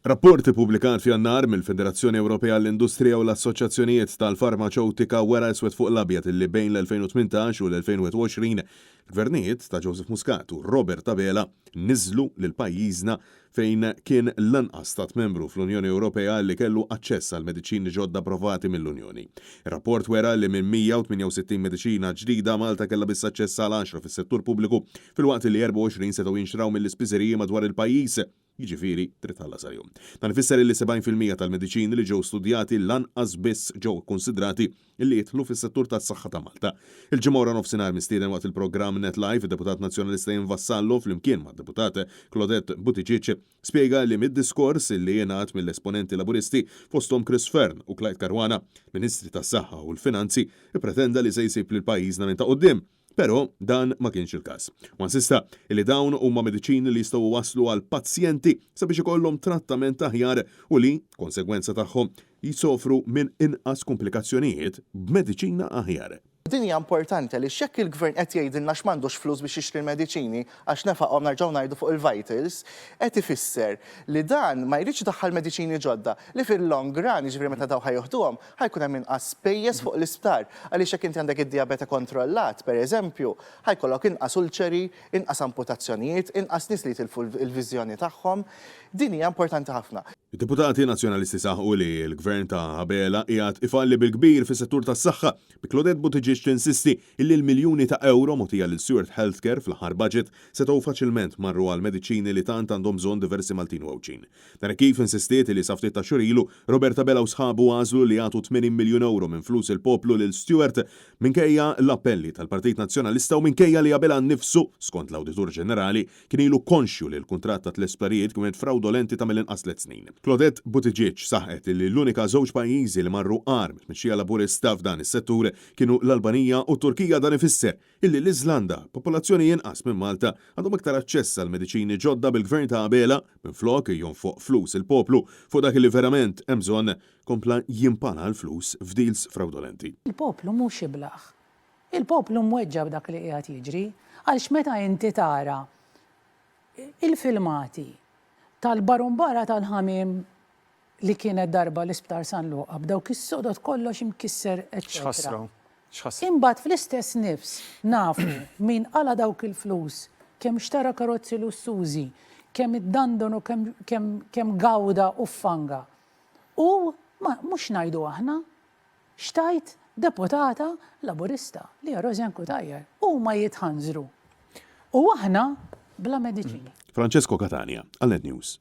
Rapport ippubblikat f'Jannar mill-Federazzjoni Ewropea għall-Industrija u l-Assoċjazzjonijiet tal-Farmaceutika wera l-iswed fuq l-abjad illi bejn l-2018 u l-2021 il-gvernijiet ta' Joseph Muscat u Robert Abela niżlu lil pajjiżna fejn kien l-anqas stat membru fl-Unjoni Ewropea li kellu aċċess għal mediċini ġodda approvati mill-Unjoni. Ir-rapport wera li minn 168 mediċina ġdida Malta kellha biss aċċess għal 10 fis-settur pubbliku filwaqt li 24 setgħu jinxraw mill-ispiżeriji madwar il-pajjiż. Jiġifieri trid tħallas għalihom. Dan ifisser li 70% tal-mediċini li ġew studjati lanqas biss ġew konsidrati li jidħlu fis-settur tas-saħħa ta' Malta. Il-ġimgħa wara nofsinhar mistieden waqt il-programm NetLife id-deputat nazzjonalista Ian Vassallo flimkien mad-deputat Claudette Buttigieg spjega li mid-diskors li jingħad mill-esponenti laburisti fosthom Chris Fern u Clyde Caruana, Ministri tas-Saħħa u l-Finanzi, ippretenda li se jsib lil pajjiżna minn ta' quddiem. Però dan ma kienx il-każ. U insista li dawn huma mediċini li jistgħu waslu għal pazjenti sabiex ikollhom trattament aħjar u li, konsegwenza tagħhom, jisofru minn inqas komplikazzjonijiet b'mediċina aħjar. Din hija importanti li x'hekk il-gvern qed jgħidilna x'm'għandux flus biex jixtri l-mediċini għax nefaqhom narġgħu ngħidu fuq il-vitals, qed ifisser li dan ma jridx idaħħal mediċini ġodda li fil-long run, jiġifieri meta daw ħajjoħduhom, ħajkun hemm inqas spejjeż fuq l-isptar. Għaliex jekk inti għandek id-dijabete kontrollat, pereżempju, ħajkollok inqas ulċeri, inqas amputazzjonijiet, inqas nies li jitilfu l-viżjoni tagħhom. Din hija importanti ħafna. Id-deputati nazzjonalisti saħħu li l-gvern ta' Abela qiegħed ifalli bil-kbir fis-settur tas-saħħa bi Claudette Buttigieg tinsisti illi l-miljuni ta' euro mogħtija lil Stewart Healthcare fl-aħħar budget setgħu faċilment marru għal mediċini li tant għandhom bżonn diversi Maltin u Ewċin. Dan kif insistiet li sa ftit ta' xhur ilu Robert Abela u sħabu għażlu li jagħtu 80 miljun euro minn flus il-poplu lil Stewart minkejja l-appelli tal-Partit Nazzjonalista u minkejja li Abela nnifsu, skont l-Awditur Ġenerali, kien ilu konxju li l-kuntratt ta' tl-esplarijiet kienet fraudolenti ta' mill-inqas 3 snin. Claudette Buttigieg saħet li l-unika żewġ pajjiżi li marru qar mill-tmexxija laburista f'dan is-settur kienu l-Albanija u Turkija. Dan ifisser illi l-Iżlanda, popolazzjoni inqas minn Malta, għandhom iktar aċċess għal mediċini ġodda bil-gvern ta' Abela minflok jonfoq flus il-poplu fuq dak li verament hemm bżonn kompla jimpana l-flus f'deals fraudolenti. Il-poplu mhux iblaħ. Il-poplu mweġġa b'dak li qiegħed jiġri għaliex meta inti tara il-filmati tal-barumbara tal-ħamim li kienet darba l-Isptar San Luqa b'dawk is-sodod kollox imkisser eċċetera. Imbagħad fl-istess nifs nafu min qala dawk il-flus, kemm xtara karozzi lussużi, kemm iddandonu, kemm gawda u fanga. U mhux ngħidu aħna, xtajt deputata laburista li hija Rożjan Kutajjer huma jitħanżru. U aħna bla mediċini. Francesco Catania, għal Net News.